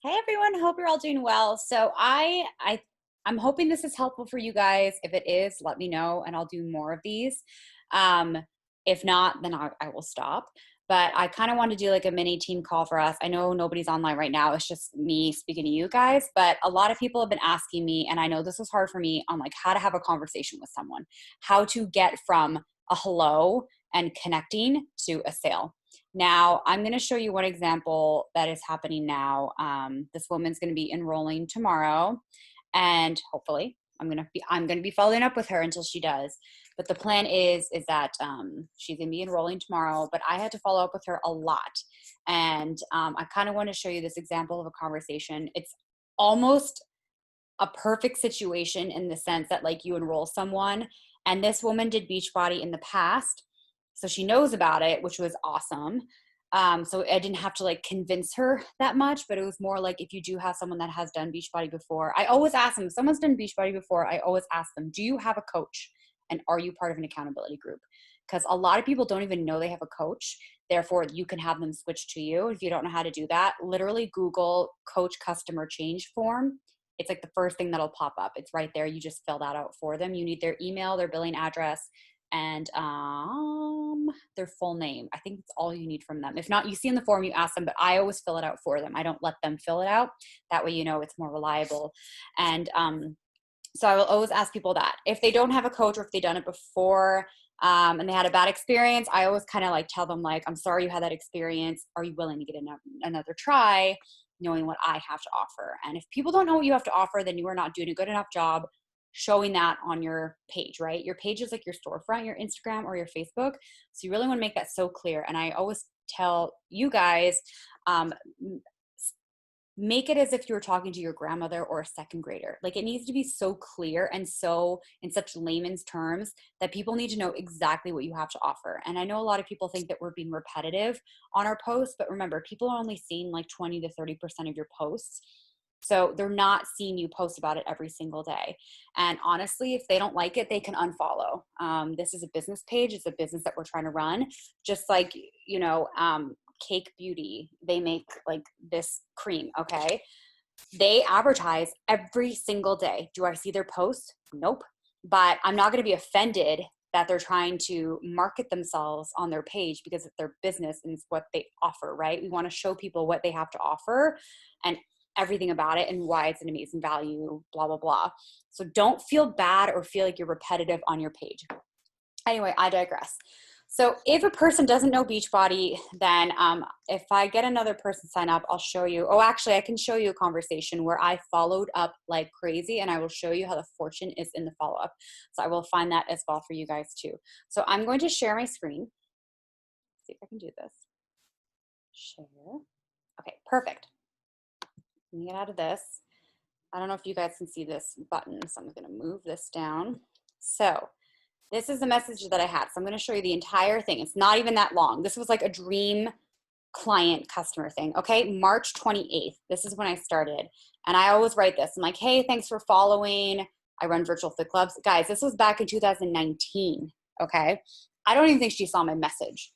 Hey everyone, hope you're all doing well. I'm hoping this is helpful for you guys. If it is, let me know and I'll do more of these. Um, if not, then I will stop. But I kind of want to do like a mini team call for us. I know nobody's online right now. It's just me speaking to you guys, but a lot of people have been asking me, and I know this was hard for me on like how to have a conversation with someone, how to get from a hello and connecting to a sale. Now, I'm going to show you one example that is happening now. This woman's going to be enrolling tomorrow, and hopefully, I'm going to be following up with her until she does. But the plan is that she's going to be enrolling tomorrow. But I had to follow up with her a lot, and I kind of want to show you this example of a conversation. It's almost a perfect situation in the sense that like you enroll someone, and this woman did Beachbody in the past, so she knows about it, which was awesome. So I didn't have to like convince her that much, but it was more like if you do have someone that has done Beachbody before, I always ask them, if someone's done Beachbody before, I always ask them, do you have a coach? And are you part of an accountability group? Because a lot of people don't even know they have a coach. Therefore, you can have them switch to you. If you don't know how to do that, literally Google coach customer change form. It's like the first thing that'll pop up. It's right there. You just fill that out for them. You need their email, their billing address, and their full name. I think that's all you need from them. If not, you see in the form, you ask them, but I always fill it out for them. I don't let them fill it out. That way, you know, it's more reliable. And so I will always ask people that. If they don't have a coach or if they've done it before, and they had a bad experience, I always kind of like tell them like, I'm sorry you had that experience. Are you willing to get another try, knowing what I have to offer? And if people don't know what you have to offer, then you are not doing a good enough job showing that on your page, right? Your page is like your storefront, your Instagram or your Facebook. So you really want to make that so clear. And I always tell you guys, um, make it as if you were talking to your grandmother or a second grader. Like it needs to be so clear and so in such layman's terms that people need to know exactly what you have to offer. And I know a lot of people think that we're being repetitive on our posts, but remember, people are only seeing like 20 to 30% of your posts. So they're not seeing you post about it every single day. And honestly, if they don't like it, they can unfollow. This is a business page. It's a business that we're trying to run. Just like, you know, Cake Beauty, they make like this cream, okay? They advertise every single day. Do I see their posts? Nope. But I'm not going to be offended that they're trying to market themselves on their page because it's their business and it's what they offer, right? We want to show people what they have to offer and everything about it and why it's an amazing value, blah, blah, blah. So don't feel bad or feel like you're repetitive on your page. Anyway, I digress. So if a person doesn't know Beachbody, then if I get another person sign up, I'll show you. Oh, actually, I can show you a conversation where I followed up like crazy, and I will show you how the fortune is in the follow-up. So I will find that as well for you guys too. So I'm going to share my screen. See if I can do this. Share. Okay, perfect. Let me get out of this. I don't know if you guys can see this button, so I'm going to move this down. So this is the message that I had. So I'm going to show you the entire thing. It's not even that long. This was like a dream client customer thing. Okay. March 28th. This is when I started. And I always write this. I'm like, hey, thanks for following. I run virtual fit clubs. Guys, this was back in 2019. Okay. I don't even think she saw my message.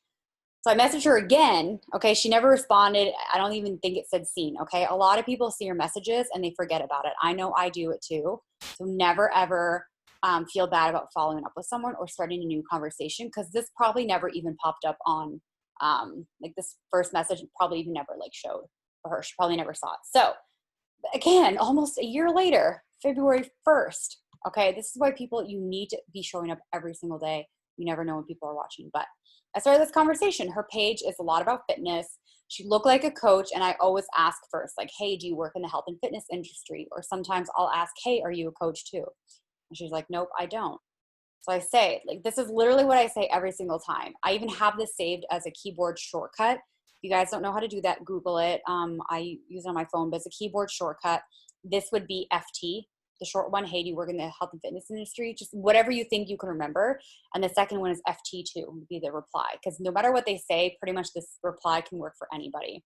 So I messaged her again. Okay. She never responded. I don't even think it said seen. Okay. A lot of people see your messages and they forget about it. I know I do it too. So never ever feel bad about following up with someone or starting a new conversation, because this probably never even popped up on like this first message probably even never like showed for her. She probably never saw it. So again, almost a year later, February 1st. Okay, this is why people, you need to be showing up every single day. You never know when people are watching. But I started this conversation. Her page is a lot about fitness. She looked like a coach, and I always ask first, like, hey, do you work in the health and fitness industry? Or sometimes I'll ask, hey, are you a coach too? And she's like, nope, I don't. So I say, like, this is literally what I say every single time. I even have this saved as a keyboard shortcut. If you guys don't know how to do that, Google it. I use it on my phone, but it's a keyboard shortcut. This would be FT, the short one. Hey, do you work in the health and fitness industry? Just whatever you think you can remember. And the second one is FT2, would be the reply. Because no matter what they say, pretty much this reply can work for anybody.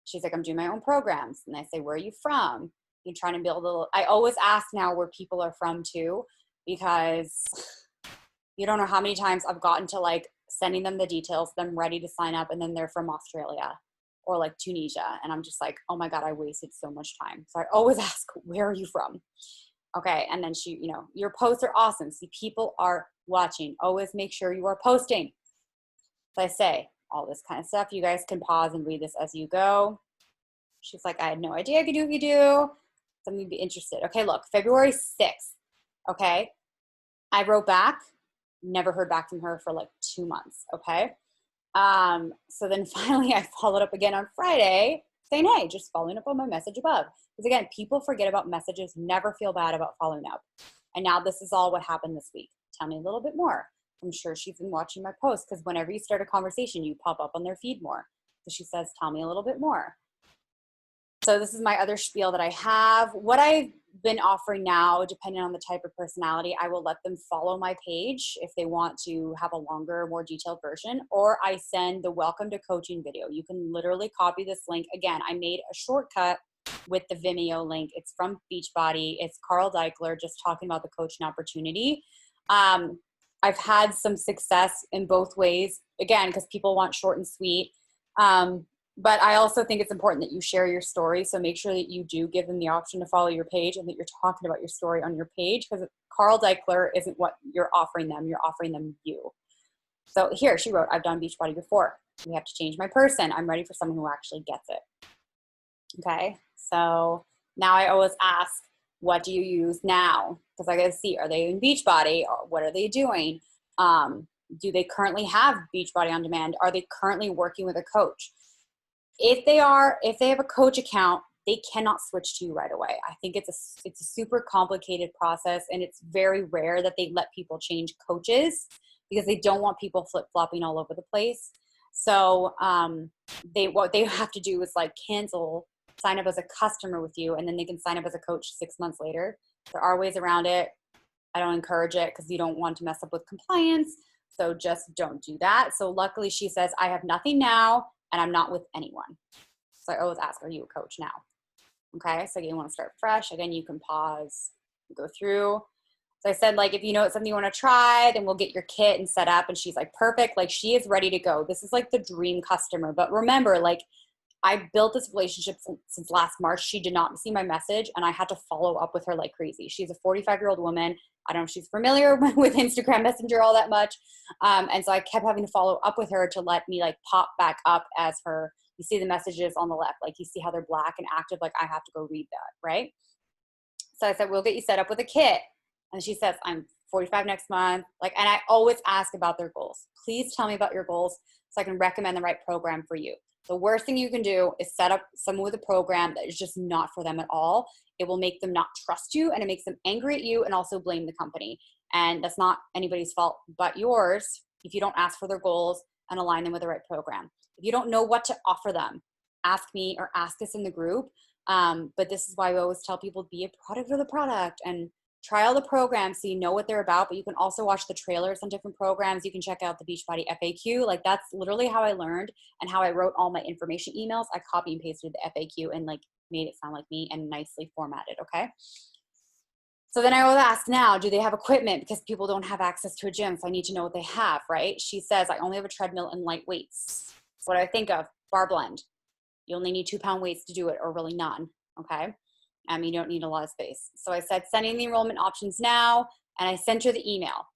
She's like, I'm doing my own programs. And I say, where are you from? You're trying to build a little, I always ask now where people are from too, because you don't know how many times I've gotten to like sending them the details, them ready to sign up, and then they're from Australia or like Tunisia. And I'm just like, oh my God, I wasted so much time. So I always ask, where are you from? Okay. And then she, your posts are awesome. See, people are watching. Always make sure you are posting. So I say all this kind of stuff. You guys can pause and read this as you go. She's like, I had no idea I could do what you do. So I'm going to be interested. Okay, look, February 6th. Okay. I wrote back, never heard back from her for like 2 months. Okay. So then finally I followed up again on Friday saying, hey, just following up on my message above. Because again, people forget about messages, never feel bad about following up. And now this is all what happened this week. Tell me a little bit more. I'm sure she's been watching my posts because whenever you start a conversation, you pop up on their feed more. So she says, tell me a little bit more. So this is my other spiel that I have. What I've been offering now, depending on the type of personality, I will let them follow my page if they want to have a longer, more detailed version, or I send the welcome to coaching video. You can literally copy this link. Again, I made a shortcut with the Vimeo link. It's from Beachbody. It's Carl Deichler just talking about the coaching opportunity. I've had some success in both ways, again, because people want short and sweet. But I also think it's important that you share your story. So make sure that you do give them the option to follow your page and that you're talking about your story on your page, because Carl Deichler isn't what you're offering them. You're offering them you. So here she wrote, I've done Beachbody before. We have to change my person. I'm ready for someone who actually gets it. Okay. So now I always ask, what do you use now? Because I got to see, are they in Beachbody or what are they doing? Do they currently have Beachbody on demand? Are they currently working with a coach? If they have a coach account, they cannot switch to you right away. I think it's a super complicated process, and it's very rare that they let people change coaches because they don't want people flip-flopping all over the place. So what they have to do is like cancel, sign up as a customer with you, and then they can sign up as a coach 6 months later. There are ways around it. I don't encourage it because you don't want to mess up with compliance. So just don't do that. So luckily she says, I have nothing now and I'm not with anyone. So I always ask, are you a coach now? Okay. So you want to start fresh. Again, you can pause, go through. So I said, like, if you know it's something you want to try, then we'll get your kit and set up. And she's like, perfect. Like she is ready to go. This is like the dream customer. But remember, like I built this relationship since last March. She did not see my message and I had to follow up with her like crazy. She's a 45-year-old woman. I don't know if she's familiar with Instagram Messenger all that much. And so I kept having to follow up with her to let me like pop back up as her. You see the messages on the left, like you see how they're black and active. Like I have to go read that, right? So I said, we'll get you set up with a kit. And she says, I'm 45 next month. Like, and I always ask about their goals. Please tell me about your goals so I can recommend the right program for you. The worst thing you can do is set up someone with a program that is just not for them at all. It will make them not trust you and it makes them angry at you and also blame the company. And that's not anybody's fault but yours if you don't ask for their goals and align them with the right program. If you don't know what to offer them, ask me or ask us in the group. But this is why we always tell people, be a product of the product and try all the programs so you know what they're about. But you can also watch the trailers on different programs. You can check out the Beachbody FAQ. Like that's literally how I learned and how I wrote all my information emails. I copy and pasted the FAQ and like made it sound like me and nicely formatted. Okay. So then I will ask now, do they have equipment? Because people don't have access to a gym. So I need to know what they have, right? She says, I only have a treadmill and light weights. What do I think of? Bar blend. You only need 2-pound weights to do it or really none. Okay. You don't need a lot of space. So I said, sending the enrollment options now. And I sent her the email.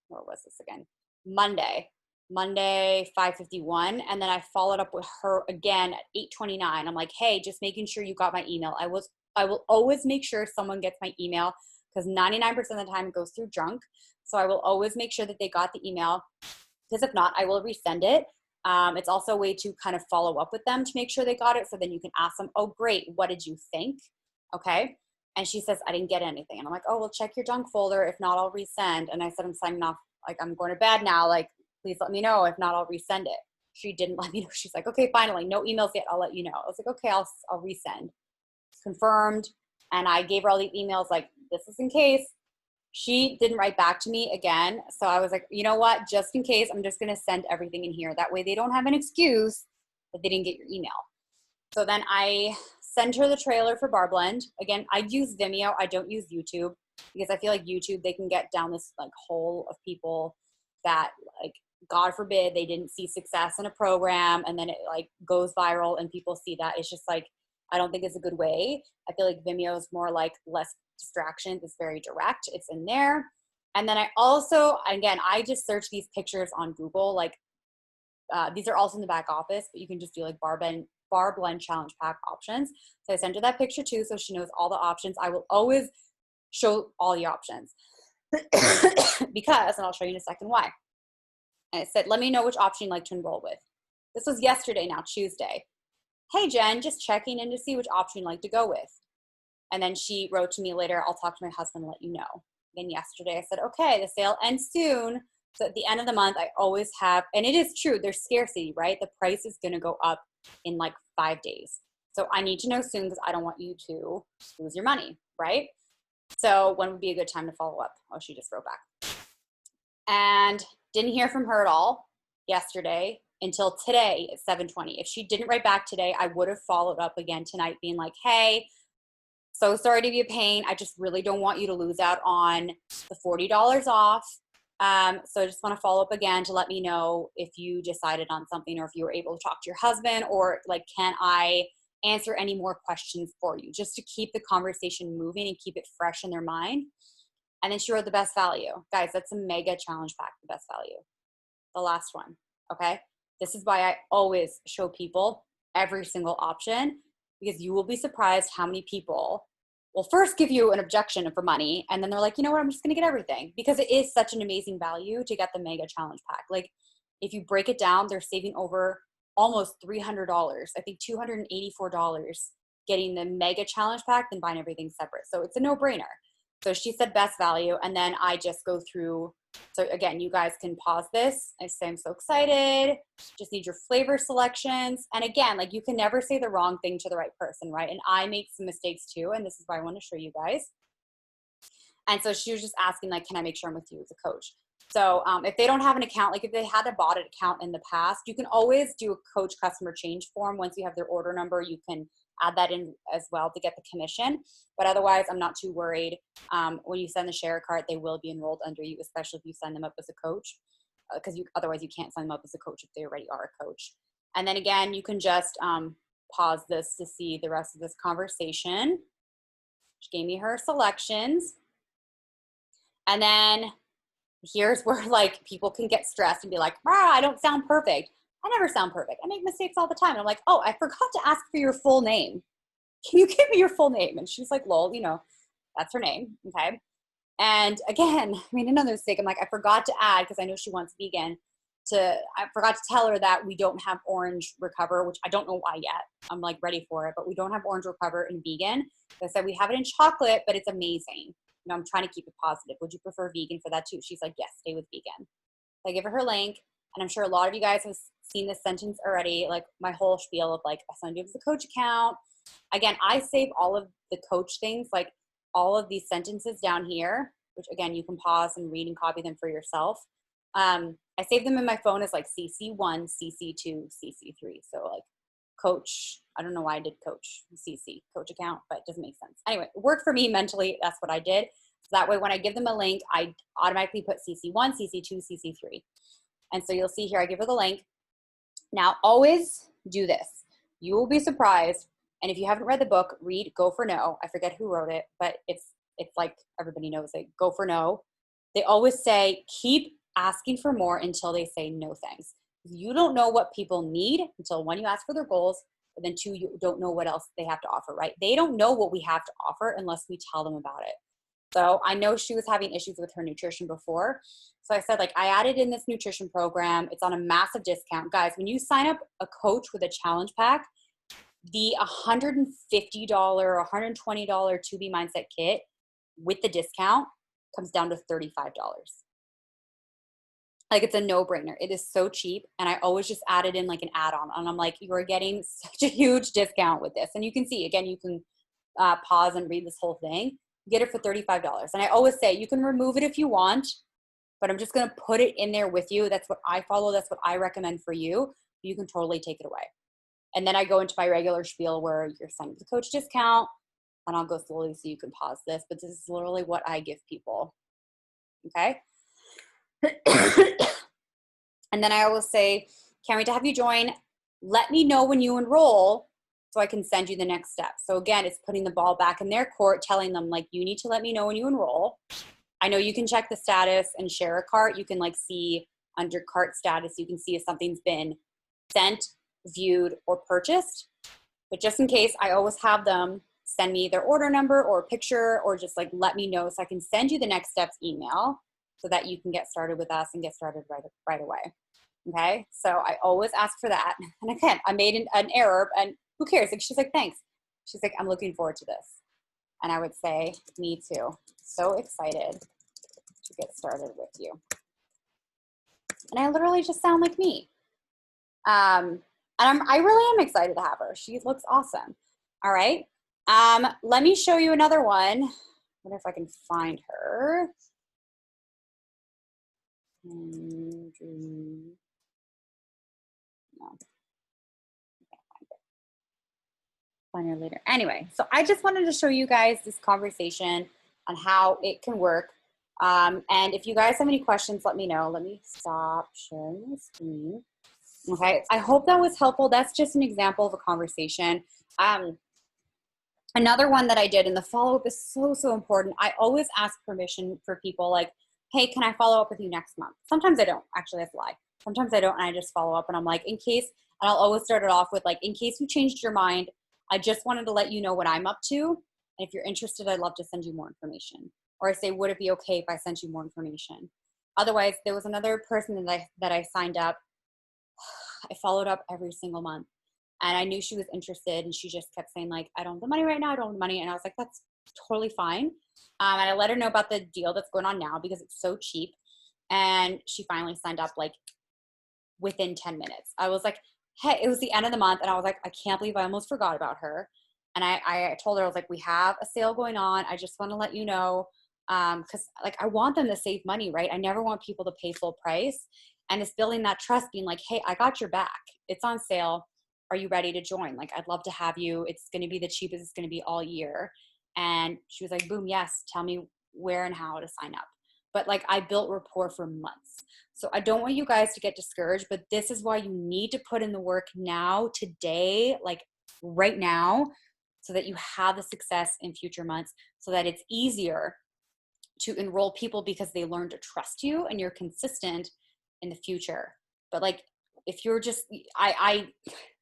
What was this again? Monday 5:51. And then I followed up with her again at 8:29. I'm like, hey, just making sure you got my email. I will always make sure someone gets my email because 99% of the time it goes through junk. So I will always make sure that they got the email because if not, I will resend it. It's also a way to kind of follow up with them to make sure they got it. So then you can ask them, oh, great. What did you think? Okay. And she says, I didn't get anything. And I'm like, oh, well, check your junk folder. If not, I'll resend. And I said, I'm signing off. Like, I'm going to bed now. Like, please let me know. If not, I'll resend it. She didn't let me know. She's like, okay, finally, no emails yet. I'll let you know. I was like, okay, I'll resend. Confirmed. And I gave her all the emails like, this is in case. She didn't write back to me again. So I was like, you know what? Just in case, I'm just going to send everything in here. That way they don't have an excuse that they didn't get your email. So then I sent her the trailer for Bar Blend. Again, I use Vimeo. I don't use YouTube because I feel like YouTube, they can get down this like hole of people that like God forbid they didn't see success in a program and then it like goes viral and people see that. It's just like, I don't think it's a good way. I feel like Vimeo is more like less distractions. It's very direct. It's in there. And then I also, again, I just search these pictures on Google. Like these are also in the back office, but you can just do like bar blend challenge pack options. So I sent her that picture too, so she knows all the options. I will always show all the options because, and I'll show you in a second why. And I said, let me know which option you'd like to enroll with. This was yesterday, now Tuesday. Hey, Jen, just checking in to see which option you'd like to go with. And then she wrote to me later, I'll talk to my husband and let you know. Then yesterday I said, okay, the sale ends soon. So at the end of the month, I always have, and it is true, there's scarcity, right? The price is going to go up in like 5 days. So I need to know soon because I don't want you to lose your money, right? So when would be a good time to follow up? Oh, she just wrote back. And didn't hear from her at all yesterday until today at 7:20. If she didn't write back today, I would have followed up again tonight being like, hey, so sorry to be a pain. I just really don't want you to lose out on the $40 off. So I just want to follow up again to let me know if you decided on something or if you were able to talk to your husband or like, can I answer any more questions for you just to keep the conversation moving and keep it fresh in their mind. And then she wrote the best value. Guys, that's a mega challenge pack, the best value. The last one, okay? This is why I always show people every single option because you will be surprised how many people will first give you an objection for money and then they're like, you know what, I'm just gonna get everything because it is such an amazing value to get the mega challenge pack. Like if you break it down, they're saving over almost $300. I think $284 getting the mega challenge pack than buying everything separate. So it's a no-brainer. So she said best value. And then I just go through. So again, you guys can pause this. I say, I'm so excited. Just need your flavor selections. And again, like you can never say the wrong thing to the right person, right? And I make some mistakes too. And this is why I want to show you guys. And so she was just asking like, can I make sure I'm with you as a coach? So if they don't have an account, like if they had a bought an account in the past, you can always do a coach customer change form. Once you have their order number, you can add that in as well to get the commission. But otherwise, I'm not too worried. When you send the share cart, they will be enrolled under you, especially if you send them up as a coach, because otherwise you can't sign them up as a coach if they already are a coach. And then again, you can just pause this to see the rest of this conversation. She gave me her selections. And then here's where like people can get stressed and be like, I don't sound perfect. I never sound perfect. I make mistakes all the time. And I'm like, oh, I forgot to ask for your full name. Can you give me your full name? And she's like, lol, you know, that's her name. Okay. And again, I made another mistake. I'm like, I forgot to add, because I know she wants vegan, I forgot to tell her that we don't have Orange Recover, which I don't know why yet. I'm like ready for it, but we don't have Orange Recover in vegan. I said, we have it in chocolate, but it's amazing. You know, I'm trying to keep it positive. Would you prefer vegan for that too? She's like, yes, stay with vegan. So I give her link. And I'm sure a lot of you guys have seen this sentence already, like my whole spiel of like, I signed you up as a coach account. Again, I save all of the coach things, like all of these sentences down here, which again, you can pause and read and copy them for yourself. I save them in my phone as like CC1, CC2, CC3. So like coach, I don't know why I did coach account, but it doesn't make sense. Anyway, it worked for me mentally. That's what I did. So that way, when I give them a link, I automatically put CC1, CC2, CC3. And so you'll see here, I give her the link. Now, always do this. You will be surprised. And if you haven't read the book, read Go for No. I forget who wrote it, but it's like everybody knows it. Go for No. They always say, keep asking for more until they say no thanks. You don't know what people need until one, you ask for their goals, but then two, you don't know what else they have to offer, right? They don't know what we have to offer unless we tell them about it. So I know she was having issues with her nutrition before. So I said, like, I added in this nutrition program. It's on a massive discount. Guys, when you sign up a coach with a challenge pack, the $150, $120 2B Mindset kit with the discount comes down to $35. Like, it's a no-brainer. It is so cheap. And I always just added in like an add-on. And I'm like, you're getting such a huge discount with this. And you can see, again, you can pause and read this whole thing. Get it for $35. And I always say, you can remove it if you want, but I'm just going to put it in there with you. That's what I follow. That's what I recommend for you. You can totally take it away. And then I go into my regular spiel where you're signing the coach discount, and I'll go slowly so you can pause this, but this is literally what I give people. Okay. And then I always say, can't wait to have you join. Let me know when you enroll so I can send you the next step. So again, it's putting the ball back in their court, telling them like, you need to let me know when you enroll. I know you can check the status and share a cart. You can like see under cart status, you can see if something's been sent, viewed, or purchased. But just in case, I always have them send me their order number or a picture, or just like let me know so I can send you the next steps email so that you can get started with us and get started right away. Okay, so I always ask for that. And again, I made an error, and who cares? Like, she's like, thanks. She's like, I'm looking forward to this. And I would say, me too. So excited to get started with you. And I literally just sound like me. And I really am excited to have her. She looks awesome. All right. Let me show you another one. I wonder if I can find her. No. Find her later. Anyway, so I just wanted to show you guys this conversation on how it can work. And if you guys have any questions, let me know. Let me stop sharing my screen. Okay, I hope that was helpful. That's just an example of a conversation. Another one that I did, and the follow-up is so, so important. I always ask permission for people like, hey, can I follow up with you next month? Sometimes I don't. Actually, that's a lie. Sometimes I don't, and I just follow up, and I'm like, in case, and I'll always start it off with like, in case you changed your mind, I just wanted to let you know what I'm up to. And if you're interested, I'd love to send you more information. Or I say, would it be okay if I sent you more information? Otherwise, there was another person that I signed up. I followed up every single month. And I knew she was interested, and she just kept saying like, I don't have the money right now. I don't have the money. And I was like, that's totally fine. And I let her know about the deal that's going on now because it's so cheap. And she finally signed up like within 10 minutes. I was like, hey, it was the end of the month. And I was like, I can't believe I almost forgot about her. And I told her, I was like, we have a sale going on. I just want to let you know. Cause like, I want them to save money, right? I never want people to pay full price. And it's building that trust, being like, hey, I got your back. It's on sale. Are you ready to join? Like, I'd love to have you. It's going to be the cheapest it's going to be all year. And she was like, boom, yes, tell me where and how to sign up. But like, I built rapport for months. So I don't want you guys to get discouraged, but this is why you need to put in the work now, today, like right now, so that you have the success in future months, so that it's easier to enroll people because they learn to trust you and you're consistent in the future. But like, if you're just,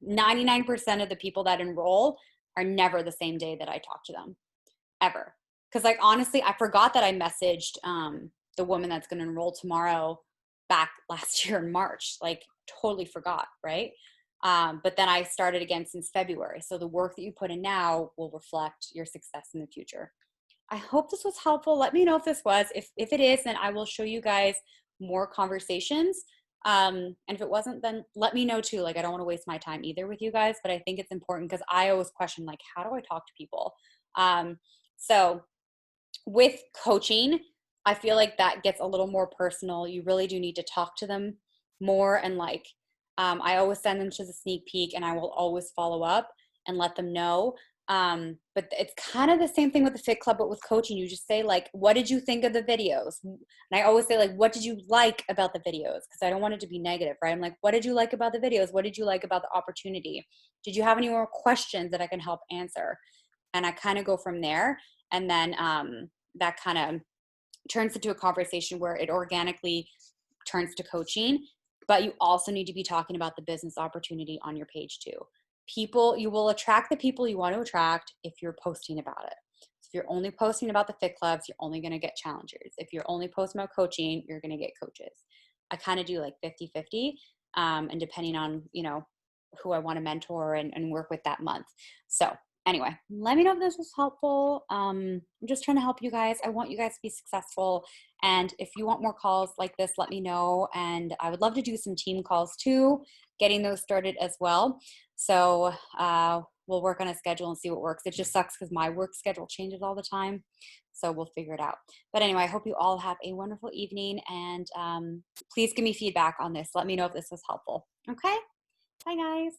99% of the people that enroll are never the same day that I talk to them, ever. Because like, honestly, I forgot that I messaged the woman that's going to enroll tomorrow back last year in March, like totally forgot, right? But then I started again since February. So the work that you put in now will reflect your success in the future. I hope this was helpful. Let me know if this was. If it is, then I will show you guys more conversations. And if it wasn't, then let me know too. Like, I don't want to waste my time either with you guys, but I think it's important because I always question, like, how do I talk to people? So with coaching, I feel like that gets a little more personal. You really do need to talk to them more. And like, I always send them to the sneak peek, and I will always follow up and let them know. But it's kind of the same thing with the Fit Club, but with coaching, you just say like, what did you think of the videos? And I always say like, what did you like about the videos? Because I don't want it to be negative, right? I'm like, what did you like about the videos? What did you like about the opportunity? Did you have any more questions that I can help answer? And I kind of go from there. And then that kind of turns into a conversation where it organically turns to coaching. But you also need to be talking about the business opportunity on your page too. You will attract the people you want to attract if you're posting about it. So if you're only posting about the Fit Clubs, you're only going to get challengers. If you're only posting about coaching, you're going to get coaches. I kind of do like 50-50, and depending on, who I want to mentor and work with that month. So anyway, let me know if this was helpful. I'm just trying to help you guys. I want you guys to be successful. And if you want more calls like this, let me know. And I would love to do some team calls too, getting those started as well. So we'll work on a schedule and see what works. It just sucks because my work schedule changes all the time. So we'll figure it out. But anyway, I hope you all have a wonderful evening. And please give me feedback on this. Let me know if this was helpful. Okay? Bye, guys.